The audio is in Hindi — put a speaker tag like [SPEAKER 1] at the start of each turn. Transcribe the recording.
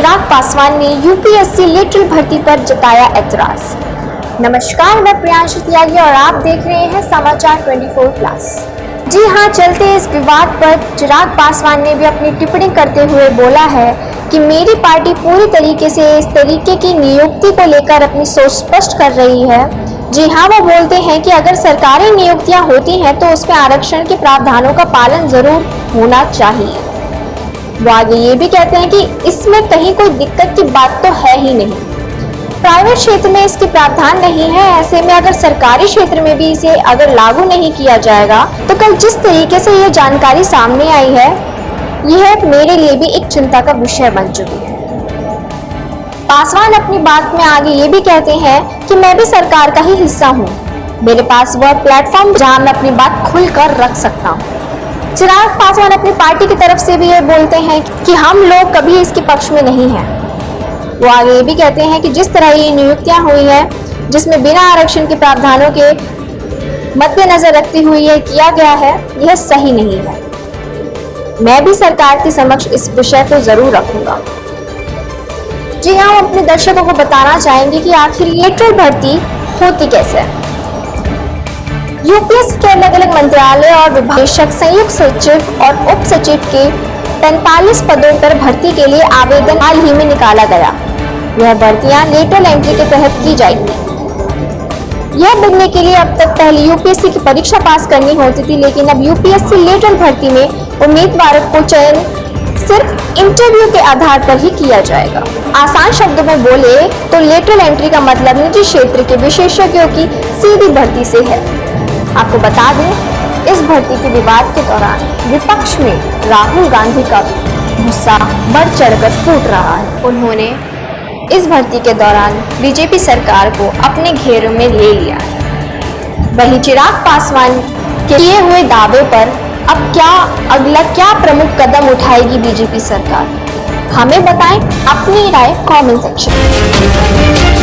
[SPEAKER 1] चिराग पासवान ने यूपीएससी लेटरल भर्ती पर जताया एतराज। नमस्कार, मैं प्रियांशु त्यागी और आप देख रहे हैं समाचार 24+। जी हां, चलते इस विवाद पर चिराग पासवान ने भी अपनी टिप्पणी करते हुए बोला है कि मेरी पार्टी पूरी तरीके से इस तरीके की नियुक्ति को लेकर अपनी सोच स्पष्ट कर रही है। जी हां, वो बोलते हैं कि अगर सरकारी नियुक्तियां होती हैं तो उसमें आरक्षण के प्रावधानों का पालन जरूर होना चाहिए। वो आगे ये भी कहते हैं कि इसमें कहीं कोई दिक्कत की बात तो है ही नहीं। प्राइवेट क्षेत्र में इसके प्रावधान नहीं है, ऐसे में अगर सरकारी क्षेत्र में भी इसे अगर लागू नहीं किया जाएगा तो कल जिस तरीके से ये जानकारी सामने आई है, यह मेरे लिए भी एक चिंता का विषय बन चुकी है। पासवान अपनी बात में आगे ये भी कहते हैं कि मैं भी सरकार का ही हिस्सा हूँ, मेरे पास वह प्लेटफॉर्म जहाँ मैं अपनी बात खुलकर रख सकता हूँ। चिराग पासवान अपनी पार्टी की तरफ से भी ये बोलते हैं कि हम लोग कभी इसके पक्ष में नहीं हैं। वो आगे ये भी कहते हैं कि जिस तरह ये नियुक्तियां हुई हैं, जिसमें बिना आरक्षण के प्रावधानों के मद्देनजर रखते हुए यह किया गया है, यह सही नहीं है। मैं भी सरकार के समक्ष इस विषय को जरूर रखूंगा। जी हाँ, हम अपने दर्शकों को बताना चाहेंगे कि आखिर लेटरल भर्ती होती कैसे है। यूपीएससी के अलग अलग मंत्रालय और विभाग संयुक्त सचिव और उप सचिव के 45 पदों पर भर्ती के लिए आवेदन हाल ही में निकाला गया। यह भर्तियां लेटरल एंट्री के तहत की जाएंगी। यह बनने के लिए अब तक पहले यूपीएससी की परीक्षा पास करनी होती थी, लेकिन अब यूपीएससी लेटरल भर्ती में उम्मीदवारों को चयन सिर्फ इंटरव्यू के आधार पर ही किया जाएगा। आसान शब्दों में बोले तो लेटरल एंट्री का मतलब निजी क्षेत्र के विशेषज्ञों की सीधी भर्ती से है। आपको बता दें, इस भर्ती के विवाद के दौरान विपक्ष में राहुल गांधी का गुस्सा बढ़ चढ़कर फूट रहा है। उन्होंने इस भर्ती के दौरान बीजेपी सरकार को अपने घेरे में ले लिया है। वहीं चिराग पासवान के किए हुए दावे पर अब अगला क्या प्रमुख कदम उठाएगी बीजेपी सरकार, हमें बताएं अपनी राय कमेंट सेक्शन में।